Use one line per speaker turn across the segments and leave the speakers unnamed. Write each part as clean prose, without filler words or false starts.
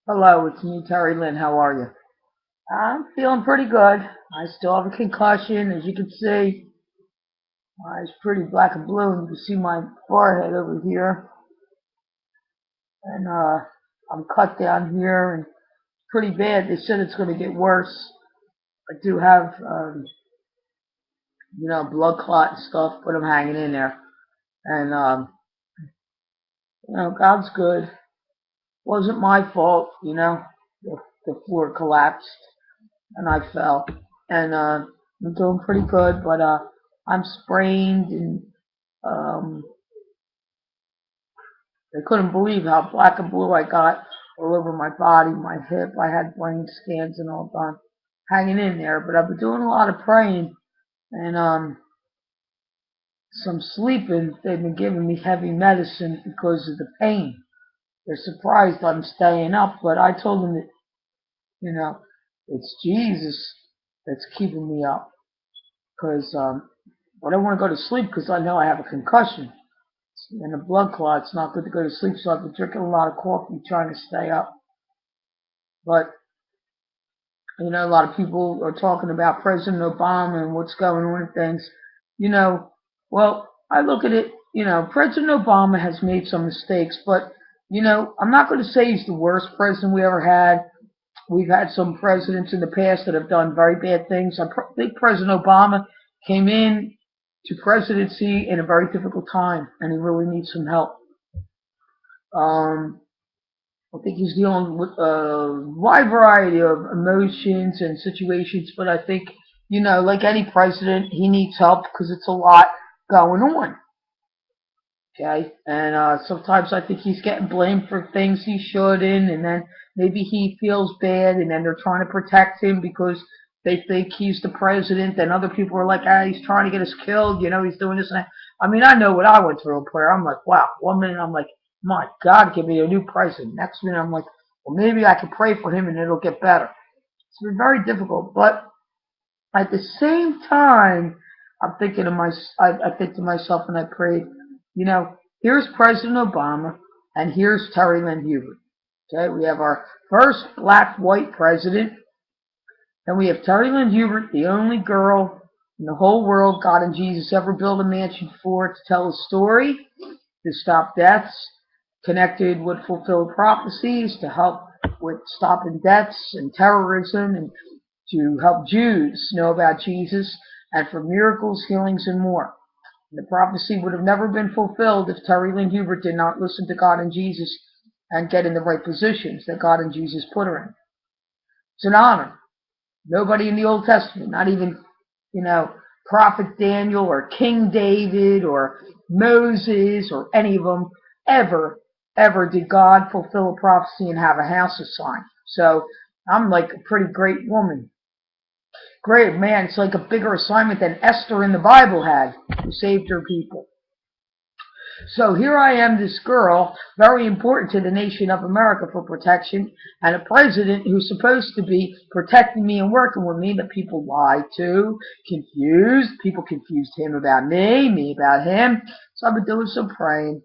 Hello, it's me, terrilynn. How are you? I'm feeling pretty good. I still have a concussion. As you can see, my eyes pretty black and blue, and you can see my forehead over here. And I'm cut down here, and pretty bad. They said it's going to get worse. I do have, blood clot and stuff, but I'm hanging in there. And God's good. Wasn't my fault. The floor collapsed and I fell. And I'm doing pretty good, but I'm sprained, and um, I couldn't believe how black and blue I got all over my body, my hip. I had brain scans and all done, hanging in there. But I've been doing a lot of praying and some sleeping. They've been giving me heavy medicine because of the pain. They're surprised I'm staying up, but I told them that you know it's Jesus that's keeping me up because I don't want to go to sleep because I know I have a concussion and a blood clot. It's not good to go to sleep, so I've been drinking a lot of coffee trying to stay up. But a lot of people are talking about President Obama and what's going on and things. You know, well, I look at it. President Obama has made some mistakes, but I'm not going to say he's the worst president we ever had. We've had some presidents in the past that have done very bad things. I think President Obama came in to presidency in a very difficult time, and he really needs some help. Um, I think he's dealing with a wide variety of emotions and situations, but I think, like any president, he needs help because it's a lot going on. Okay, and sometimes I think he's getting blamed for things he shouldn't, and then maybe he feels bad, and then they're trying to protect him because they think he's the president, and other people are like, he's trying to get us killed, he's doing this and that. I mean, I know what I went through in prayer. I'm like, wow. One minute I'm like, my God, give me a new president. Next minute I'm like, well, maybe I can pray for him and it'll get better. It's been very difficult, but at the same time, I think to myself, and I prayed, you know, here's President Obama, and here's terrilynn. Okay, we have our first black-white president, and we have terrilynn, the only girl in the whole world God and Jesus ever built a mansion for to tell a story, to stop deaths, connected with fulfilled prophecies, to help with stopping deaths and terrorism, and to help Jews know about Jesus, and for miracles, healings, and more. The prophecy would have never been fulfilled if terrilynn did not listen to God and Jesus and get in the right positions that God and Jesus put her in. It's an honor. Nobody in the Old Testament, not even, Prophet Daniel or King David or Moses or any of them, ever did God fulfill a prophecy and have a house assigned. So I'm like a pretty great woman. Great, man. It's like a bigger assignment than Esther in the Bible had, who saved her people. So here I am, this girl, very important to the nation of America for protection, and a president who's supposed to be protecting me and working with me, but people lied to, confused. People confused him about me about him. So I've been doing some praying,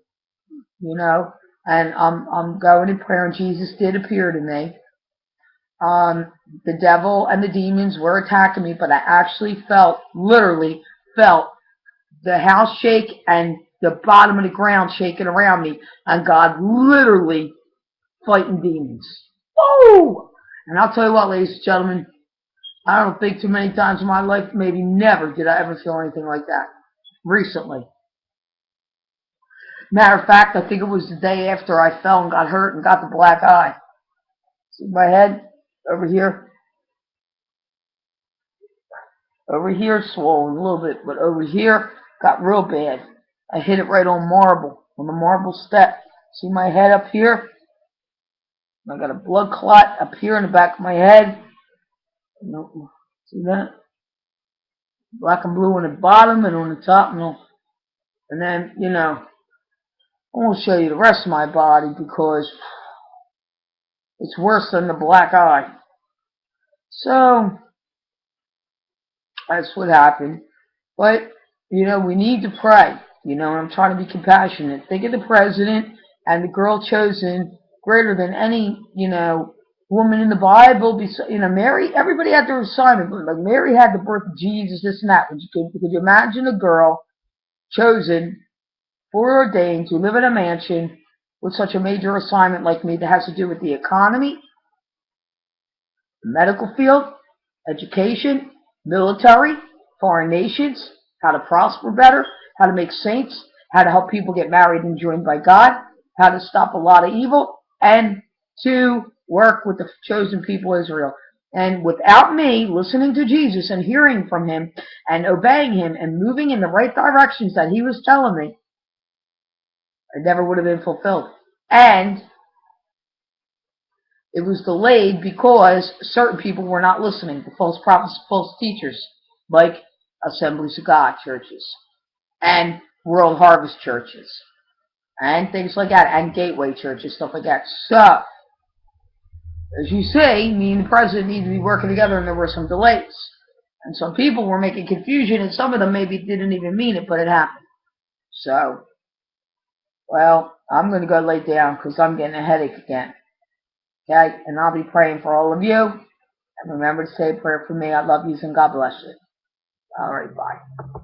and I'm going in prayer, and Jesus did appear to me. The devil and the demons were attacking me, but I actually literally felt the house shake and the bottom of the ground shaking around me, and God literally fighting demons. Woo! And I'll tell you what, ladies and gentlemen, I don't think too many times in my life, maybe never, did I ever feel anything like that recently. Matter of fact, I think it was the day after I fell and got hurt and got the black eye. See my head over here? Over here, swollen a little bit, but over here, got real bad. I hit it right on marble, on the marble step. See my head up here? I got a blood clot up here in the back of my head. See that? Black and blue on the bottom and on the top. And then, I won't show you the rest of my body because it's worse than the black eye. So, that's what happened. But, we need to pray. And I'm trying to be compassionate. Think of the president and the girl chosen greater than any, woman in the Bible. Mary, everybody had their assignment. Like Mary had the birth of Jesus, this and that. Could you imagine a girl chosen, foreordained to live in a mansion with such a major assignment like me that has to do with the economy, the medical field, education, military, foreign nations, how to prosper better, how to make saints, how to help people get married and joined by God, how to stop a lot of evil, and to work with the chosen people of Israel. And without me listening to Jesus and hearing from him and obeying him and moving in the right directions that he was telling me, it never would have been fulfilled. And it was delayed because certain people were not listening, the false prophets, false teachers, like Assemblies of God churches and World Harvest churches and things like that, and Gateway churches, stuff like that. So, as you see, me and the president need to be working together, and there were some delays. And some people were making confusion, and some of them maybe didn't even mean it, but it happened. So, well, I'm going to go lay down because I'm getting a headache again. Okay? And I'll be praying for all of you. And remember to say a prayer for me. I love you and God bless you. All right, bye.